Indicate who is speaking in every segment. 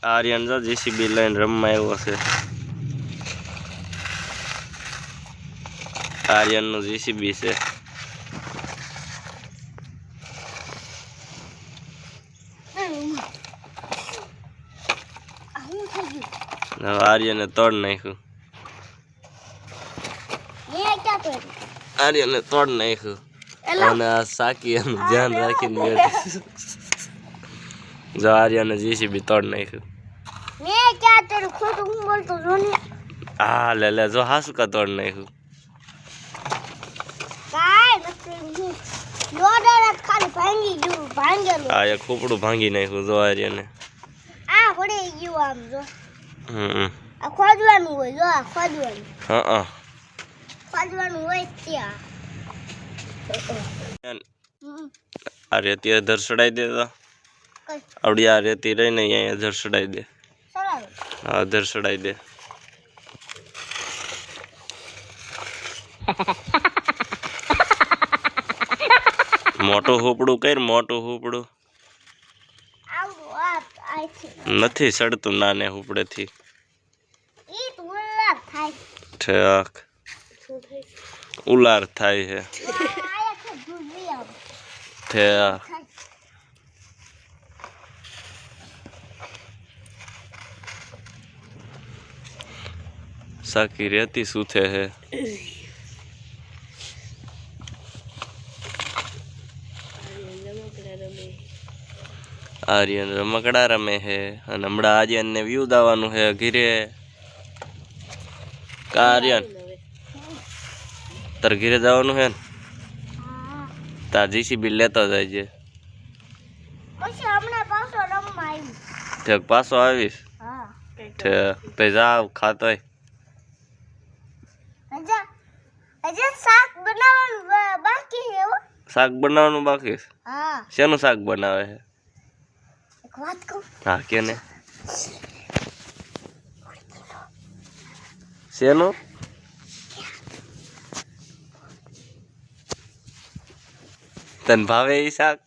Speaker 1: આર્યન જો જીસીબી લઈને રમવા આવ્યો છે. આર્યનનું જીસીબી છે. આર્યને તોડ નાખ્યું. આર્યને તોડ નાખ્યું. અને આ સાકી એનું ધ્યાન રાખીને બેઠી. જો આર્યને જીસીબી તોડ નાખ્યું. હા લે જો હાસુ કા તોડ નાખ્યું. આ એક ખોપડું ભાંગી નાખ્યું જો આર્યને.
Speaker 2: ખોદવાનું હોય જો ખોદવાનું.
Speaker 1: હા
Speaker 2: ખોદવાનું હોય ત્યાં.
Speaker 1: આ રેતી અધર ચડાઈ દે તો આવડી આ રેતી રહીને અહીંયા અધર ચડાઈ દે. હા અધર ચડાઈ દે. મોટું હુપડું કર. મોટું હુપડું નથી સડતું નાને હુપડેથી. ઠેક ઉલાર થાય છે. ઠેક સાકી રેતી સૂથે હે. આર્યન રમકડા રમે હે. અને હમણાં આર્યનને વ્યૂ દાવાનું હે ઘીરે. કા આર્યન તાર ઘીરે જવાનું હે ને? તાર જીસીબી લેતો જાય છે. ઠેક પાછો આવીશ. ઠેક તો જાવ ખાતોય. શાક બનાવવાનું બાકી છે. શેનું શાક બનાવે છે? હા કે ને શેનું? તને ભાવે એ શાક?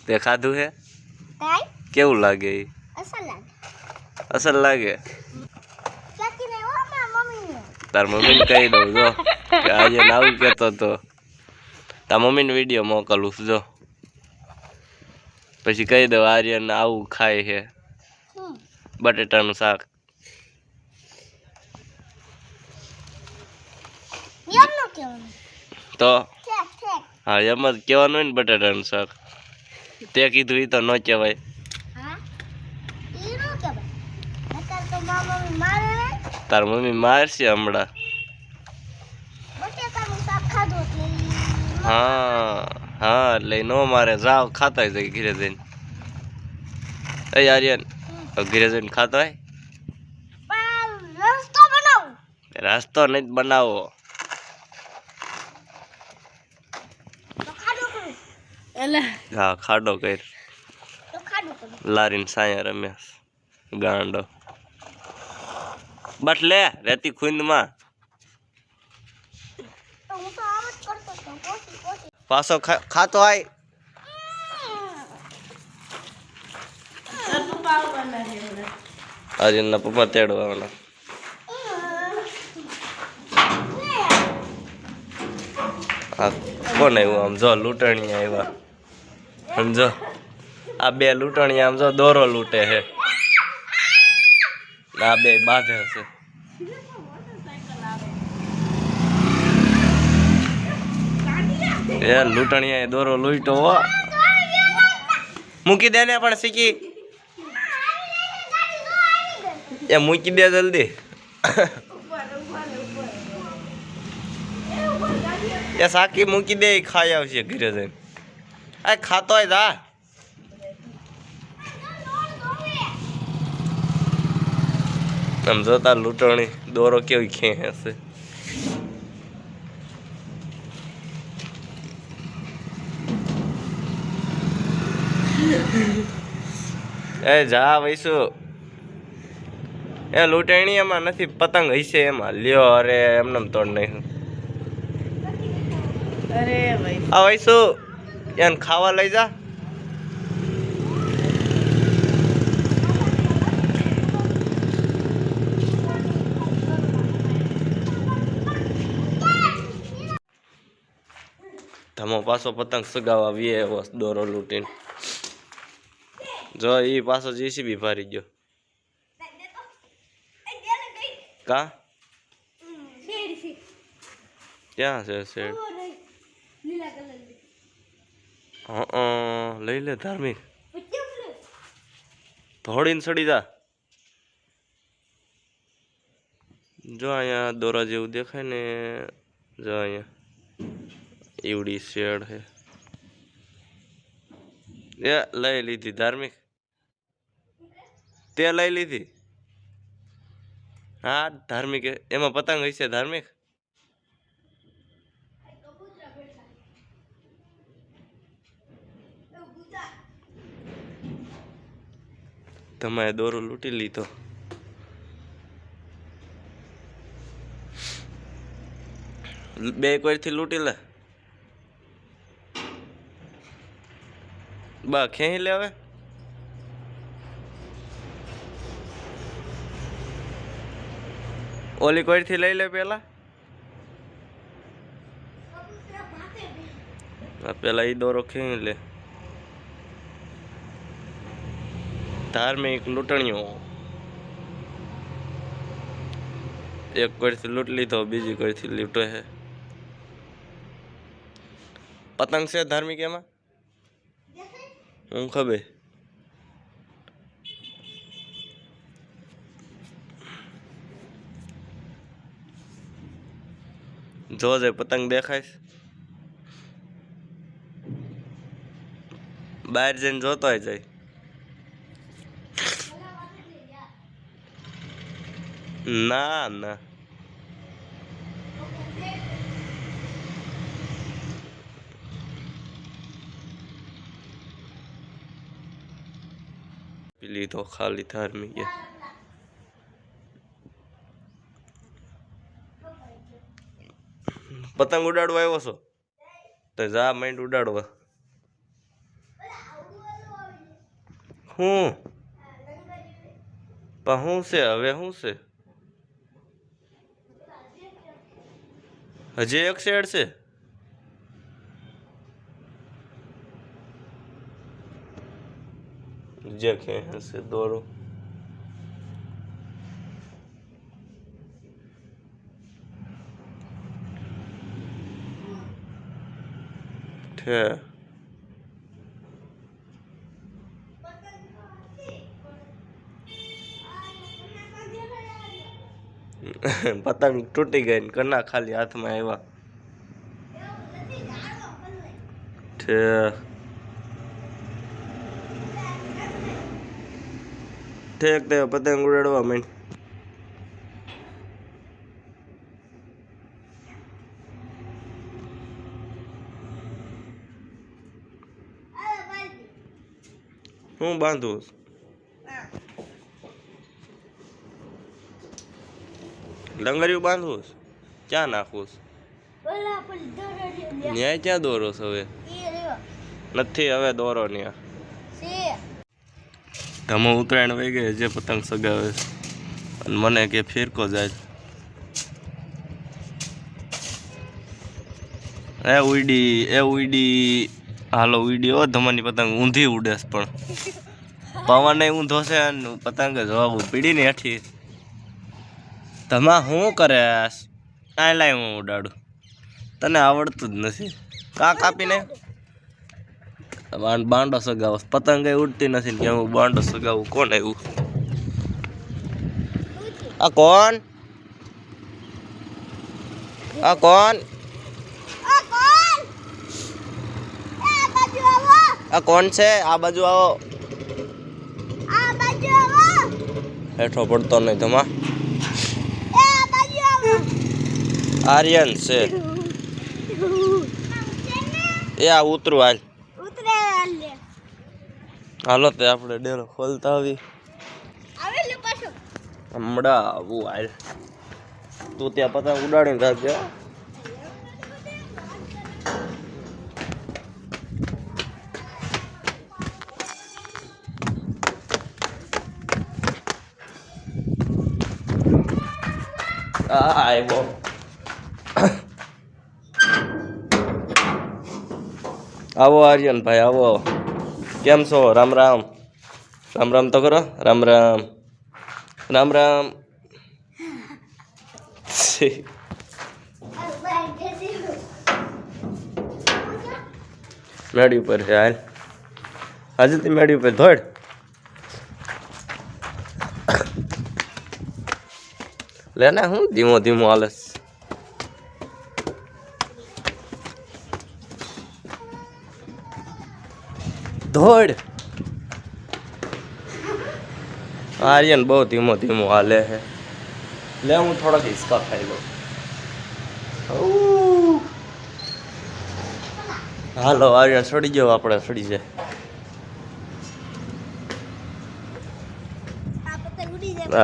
Speaker 1: તે ખાધું હે? કેવું લાગે? અસલ લાગે. તાર મમ્મીને કહી દઉં જો કે આજે આવું કેતો તો તાર મમ્મીને વિડીયો મોકલું જો. પછી કહી દઉં આર્યન આવું ખાય છે બટેટાનું શાક. તો હા એમ જ કહેવાનું હોય ને બટેટાનું શાક. તે કીધું એ તો ન કહેવાય. તાર મમ્મી મારશે હમણાં. હા એટલે નો મારે. જાવ ખાતા હોય ઘીરે જઈને. એ આર્યન ઘીરે જઈને ખાતો હોય. રસ્તો નથી બનાવવો. હા ખાડો કર. લારીને સાયા રમ્યા ગાંડો. બસ લે રેતી ખૂંદમાં. પાછો ખાતો હોય. આર્યનના પપ્પા તેડવા આવવાના. હા કોણ આવ્યું આમ જો લૂંટણીયા આવ્યા. સમજો આ બે લૂંટણીયા આમ જો દોરો લૂંટે છે. આ બે બાંધે હશે. એ લૂંટણીયા દોરો લૂંટો હો. મૂકી દે ને પણ શીખી. એ મૂકી દે જલ્દી. એ સાકી મૂકી દે ખાઈ આવશે ઘરે જઈને. આ ખાતો હોય જા. આમ જોતા લૂંટણી દોરો કેવી ખે હશે. એ જા વૈસુ. એ લૂંટણી એમાં નથી પતંગ હશે એમાં. લ્યો અરે એમને તોડ નાખ્યું. આ વૈસુ એને ખાવા લઈ જા. ધમો પાછો પતંગ સગાવા વીએ એવો દોરો લૂંટીને જો એ પાછો જીસીબી ભારી ગયો કા ક્યાં છે શેડ લઈ લે ધાર્મિક ધોડીને સડી જા જો અહીંયા દોરા જેવું દેખાય ને જો અહીંયા એવડી શેડ હે એ લઈ લીધી ધાર્મિક તે લઈ લીધી હા ધાર્મિક એમાં પતંગ હશે ધાર્મિક તમે દોરો લૂંટી લીધો બે કોઈથી લૂંટી લે બા ખેંચી લે હવે ઓલી કોઈથી લઈ લે પેલા પેલા ઈ દોરો ખેંચી લે ધાર્મિક લૂંટણીઓ એક કોઈથી લૂંટ લીધો બીજી કોઈથી લૂંટે હે પતંગ છે ધાર્મિક એમાં હું ખબર જોજે પતંગ દેખાય બહાર જઈને જોતો જાય ના ના પીલી તો ખાલી ધાર્મિક પતંગ ઉડાડવા આવ્યો છો તો જા માઇન્ડ ઉડાડવા હું પણ શું છે હવે શું છે હજી એક શેડ છે જે ખેંચે દોરો છે પતંગ તૂટી ગઈ ને કના ખાલી હાથમાં આવ્યા છે ઠેક તે પતંગ ઉડાડવા માંડ હું બાંધું લંગરિયું બાંધવું ક્યાં નાખવું ન્યાય ક્યાં દોરો છે હવે નથી હવે દોરો ન્યા ધમો ઉત્તરાયણ વહી ગઈ જે પતંગ સગાવે અને મને કે ફિરકો જાય એ ઉડી હાલો ઉડી ઓ ધમાની પતંગ ઊંધી ઉડે પણ પવન ઊંધો છે અને પતંગ જવાબ પીડી ને હેઠી ધમા શું કરે આ લાય હું ઉડાડું તને આવડતું જ નથી કા કાપીને બાંડો સગાવો પતંગ કઈ ઉડતી નથી કે હું બાંડો સગાવું કોણ આવ્યું આ કોણ આ કોણ આ કોણ છે આ બાજુ આવો હેઠો પડતો નહીં ધમા આર્યન છે એ આ ઉતરું હાલ હાલો તે આપણે ડેરો ખોલતા આવી હમણાં આવું હાલ તું ત્યાં પતંગ ઉડાડીને રાખજો આવ્યો આવો આર્યન ભાઈ આવો. કેમ છો? રામ રામ. રામ રામ તો કરો. રામ રામ. રામ રામ. મેડી ઉપર છે હાલ. આજે તે મેડી ઉપર ધોડ. લે ને હું ધીમો ધીમો હાલસ. ધોડ. આર્યન બહુ ધીમો ધીમો હાલે છે. લે હું થોડાક હિસકા ખાઈ લઉં. હાલો આર્યન સડી જાવ. આપણે સડી જાય.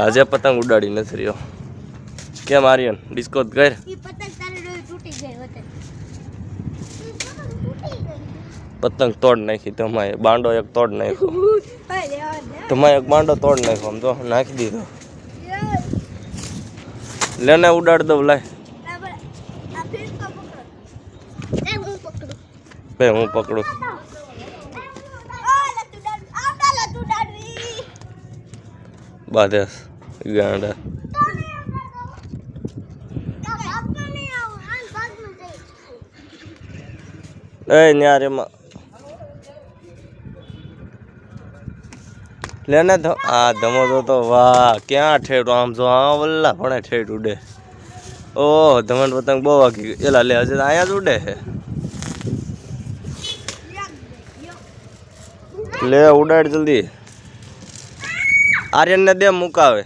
Speaker 1: આજે પતંગ ઉડાડી નથી રહ્યો. કેમ આર્યન ડિસ્કો કર. પતંગ તોડ નાખી તમારે. બાંડો એક તોડ નાખ્યો. તમારે એક બાંડો તોડ નાખ્યો. આમ તો નાખી દીધો. લેને ઉડાડ દઉં. લાય ભાઈ હું પકડું. બાધેસ ગાંડા. એ ન્યાર એમાં લેને આ ધમો તો વાહ ક્યાં ઠેઠ આમ જો. હા વલ્લા ભણે ઠેઠ ઉડે. ઓહ ધમન પતંગ બહુ વાગી ગઈ. એલા લે હજે અહીંયા જ ઉડે છે. લે ઉડાડ જલ્દી. આર્યન ને દે મુકાવે.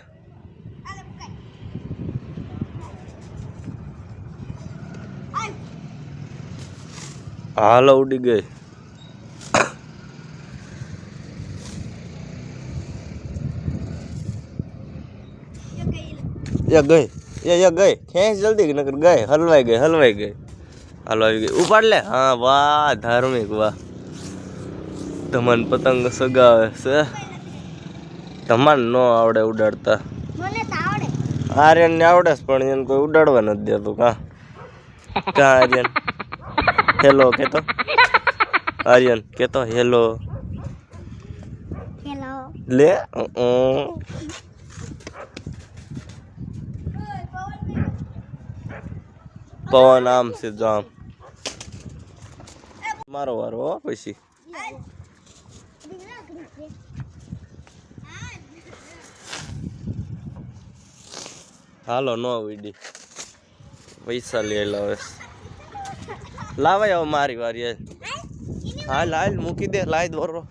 Speaker 1: હાલો ઉડી ગઈ. ગઈ ગઈ ખેંચ જલ્દી નકર ગઈ. હલવાઈ ગઈ. હાલો આવી ગઈ. ઉપાડ લે. હા વાહ ધાર્મિક વાહ. ધમન પતંગ સગાવે છે. ધમાન નો આવડે ઉડાડતા. આર્યન ને આવડે પણ એને કોઈ ઉડાડવા નથી દેતું. કા આર્યન હેલો કેતો. આર્યન કેતો હેલો. લે પવન આમ છે જો આમ. મારો વારો હો પછી. હાલો નો વીડી પૈસા લઈ લાવે. લાવાય હવે મારી વારી. હાલ હાલ મૂકી દે. લાય દોરો.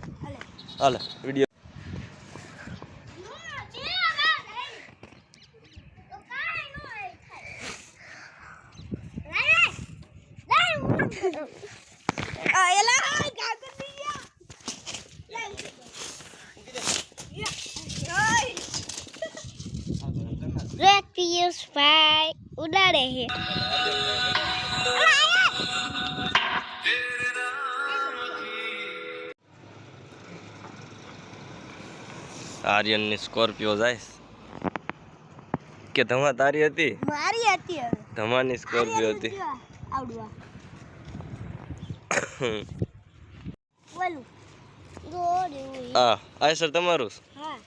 Speaker 1: હાલ વિડીયો.
Speaker 2: પિયુષભાઈ ઉડાડે છે.
Speaker 1: આર્યન ની સ્કોર્પિયો જાય કે ધમા તારી હતી?
Speaker 2: મારી હતી.
Speaker 1: ધમાની સ્કોર્પિયો હતી.
Speaker 2: આવડવા બોલું ગોડી.
Speaker 1: આ સર તમારું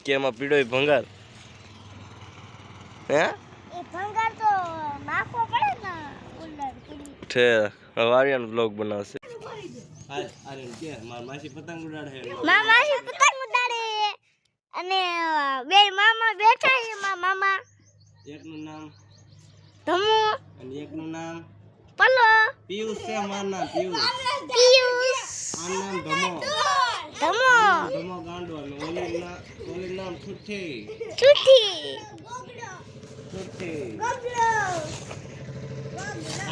Speaker 1: કે એમાં પીડોય ભંગાર. હે
Speaker 2: એ ભંગાર તો નાખવો પડે ને. ઉડાડ
Speaker 1: ઠે હવે આર્યન વ્લોગ બનાવશે. આર્યન કે માર માસી પતંગ ઉડાડે.
Speaker 2: માસી પતંગ ઉડાડે અને બે મામા બેઠા છે. મામા
Speaker 1: એકનું નામ
Speaker 2: ધમુ
Speaker 1: અને એકનું નામ
Speaker 2: પલો.
Speaker 1: પિયુષ છે. મારું નામ પિયુષ. આનું નામ ધમો. ધમો ગાંડો. અને ઓલીનું નામ છુઠ્ઠી.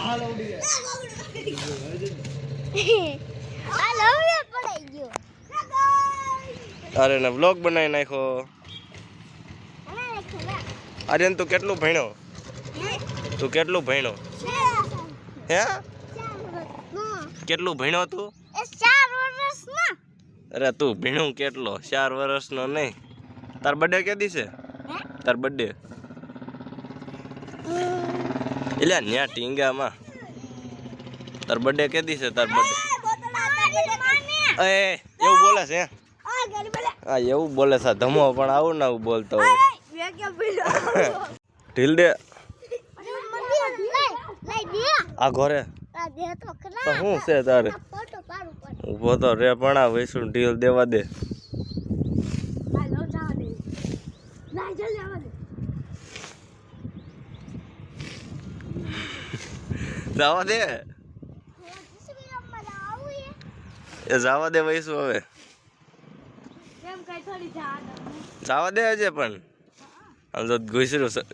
Speaker 1: હાલો ઉડી ગયા.
Speaker 2: હાલો હવે પડાઈ ગયો.
Speaker 1: અરે ને વ્લોગ બનાવી નાખ્યો. આર્યન તું કેટલું ભણ્યો? તું કેટલું ભણ્યો? હે કેટલું ભણ્યો તું?
Speaker 2: 4 વર્ષના.
Speaker 1: અરે તું ભણ્યું કેટલો? 4 વર્ષનો નહીં. તાર બર્થડે કે દિવસે? તાર બર્થડે એટલે ન્યા ટીંગામાં. તાર બર્થડે કે દિવસે? તાર બર્થડે એ એવું બોલે છે હા એવું બોલે છે ધમો પણ આવું ને આવું બોલતો હોય ઢીલ દે આ ઘરે તો શું છે તારે ઊભો તો રે પણ આ વૈસું ઢીલ દેવા દે જવા દે એ જવા દે વૈસું હવે જવા દે હજે પણ આમ તો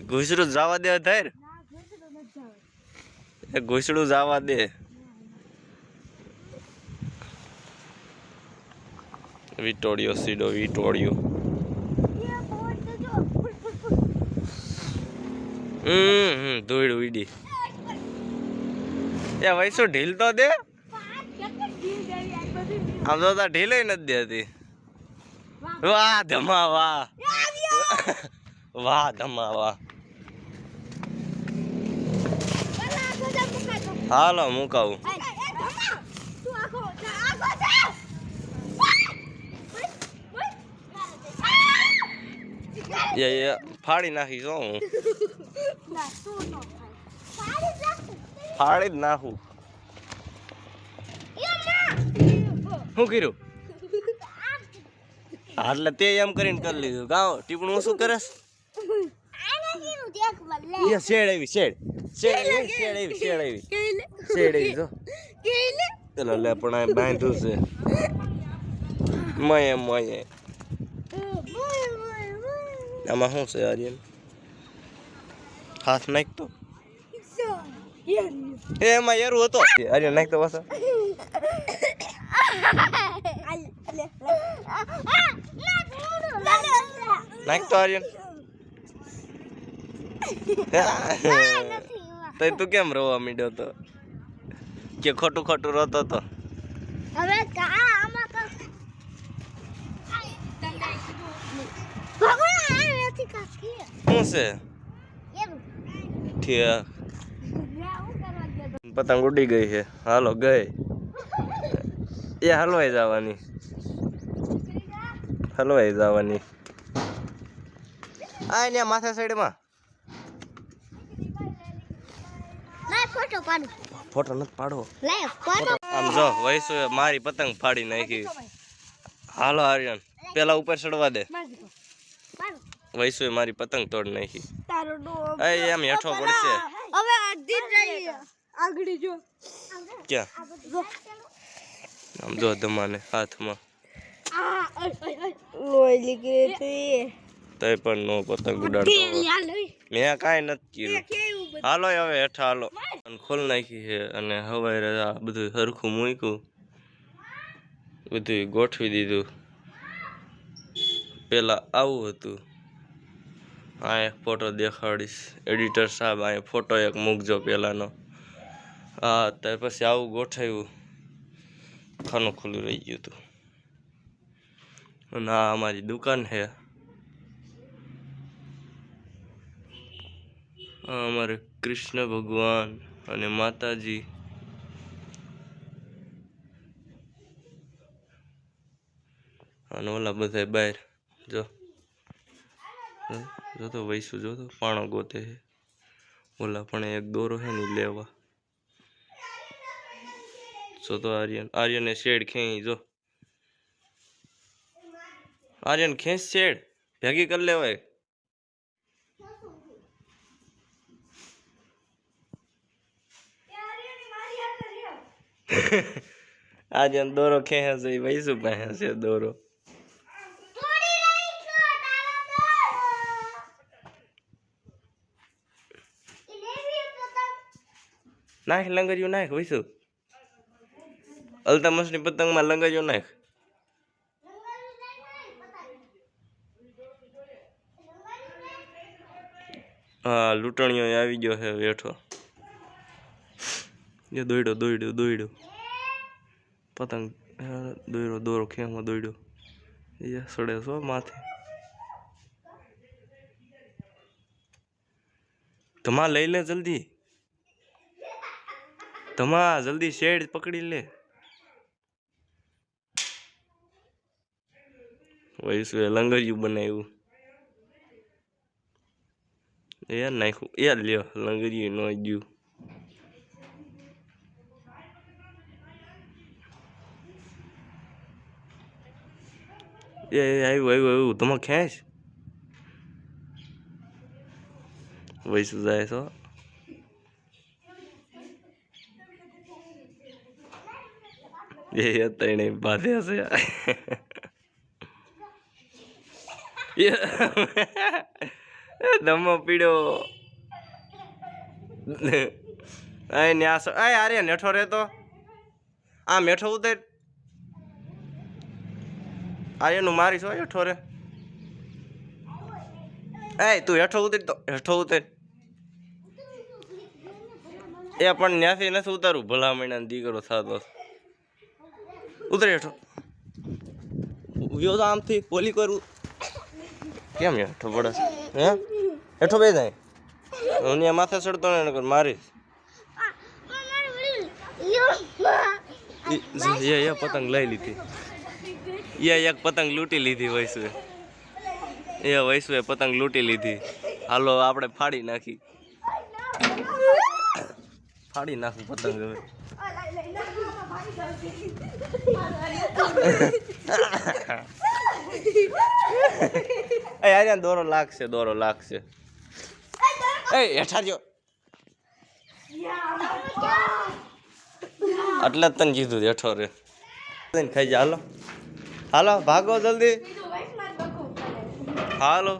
Speaker 1: ઘૂસરું જવા દે થાય એ ઘૂસડું જવા દે વિટોડિયો સીડો વિટોડિયો ધૂળ ઉડી એ વૈસુ ઢીલ તો દે આમ તો ઢીલ નથી દેતી વાહ ધમા વાહ વાહ ધમા વાહ હાલો મુકાવું એ ફાડી નાખી શું હું ફાડી જ નાખું શું કર્યું એટલે તે એમ કરીને કરી લીધું ગાવ ટીપણું શું કરે શેડ આવી શેડ શેડ આવી શેડ આવી શેડ આવી શેડ આવી જો પેલો લે પણ આ બાંધ્યું છે મયે મયે આમાં શું છે આર્યન હાથ નાખતો એમાં એરું હતો આર્યન નાખતો પાછો નાખતો આર્યન તો તું કેમ રોવા માંડ્યો તો કે ખોટું ખોટું રોતો તો
Speaker 2: હવે આમાં ભગવાન નથી કાકી
Speaker 1: શું છે પતંગ ઉડી ગઈ છે હાલો ગઈ એ હલવાઈ જવાની આ ને માથા સાઈડમાં ફોટો નથી પાડવો આમ જો વૈસુ મારી પતંગ ફાડી નાખી હાલો આર્યન પેલા ઉપર ચડવા દે વૈસુ મારી પતંગ તોડ નાખી એમ હેઠો પડશે ક્યાં આમ જો ધમાને હાથમાં તઈ પણ નો પતંગ ઉડાડતો મેં કાંઈ નથી કર્યું હાલો હવે હેઠા હાલો ખોલ નાખી છે અને હવે બધું સરખું મૂક્યું બધું ગોઠવી દીધું પેલા આવું હતું આ એક ફોટો દેખાડીશ એડિટર સાહેબ આ ફોટો એક મૂકજો પેલાનો હા ત્યાર પછી આવું ગોઠવ્યું ખાનું ખુલ્લું રહી ગયું હતું અને આ અમારી દુકાન છે અમારે કૃષ્ણ ભગવાન અને માતાજી અને ઓલા બધા બહાર જો તો વૈસુ જો તો પાણો ગોતે છે ઓલા પણ એક દોરો છે ને લેવા જો તો આર્યને શેડ ખેંચી જો આર્યન ખેંચ શેડ ભેગી કરી લેવાય આર્યન દોરો ખેંચે છે વૈસુ પાસે છે દોરો નાખ લંગરિયું નાખ વૈસુ અલ્તામસની પતંગમાં લંગરિયું નાખ હા લૂંટણીઓ આવી ગયો છે બેઠો એ દોડ્યો પતંગ દોરો ખેમાં દોડ્યો એ સડે છો માથે ધમા લઈ લે જલ્દી શેડ પકડી લે વૈસુએ લંગરિયું બનાવ્યું એ નાખ્યું એ લ્યો લંગરિયું ન ગયું એ આવ્યું તમે ખેંચ વૈસુ જાય છો એ અત્યારે બાંધે હશે દમો પીડો અરે નેઠો રહેતો આ મેઠો ઉતર આર્યનું મારીશ હોય હેઠો રે એ તું હેઠો ઉતર તો હેઠો ઉતર એ પણ ત્યાંથી નથી ઉતારવું ભલા મહિના દીકરો થતો ઉતરે હેઠો ઉભ્યો તો આમથી પોલી કરવું કેમ હેઠો પડે હે હેઠો બે જાય હું ત્યાં માથે ચડતો ને મારીશ એ પતંગ લઈ લીધી એ એક પતંગ લૂંટી લીધી વૈસુએ વૈસુએ પતંગ લૂંટી લીધી હાલો આપણે ફાડી નાખી ફાડી નાખું પતંગ હવે યાર દોરો લાગશે એ હેઠા જો એટલે જ તને કીધું હેઠો રે ખાઈ જા હાલો હાલો ભાગો જલ્દી હાલો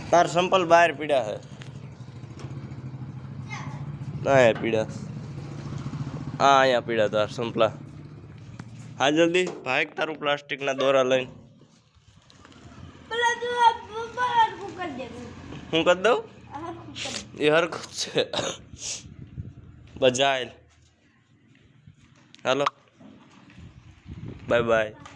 Speaker 1: તાર સંપલ બહાર પીડા હે ના પીડા હા અહીંયા પીડા તાર સંપલા હા જલ્દી ભાગ તારું પ્લાસ્ટિકના દોરા લઈને હું કરી દઉં એ હરખું છે બજાય હાલો બાય બાય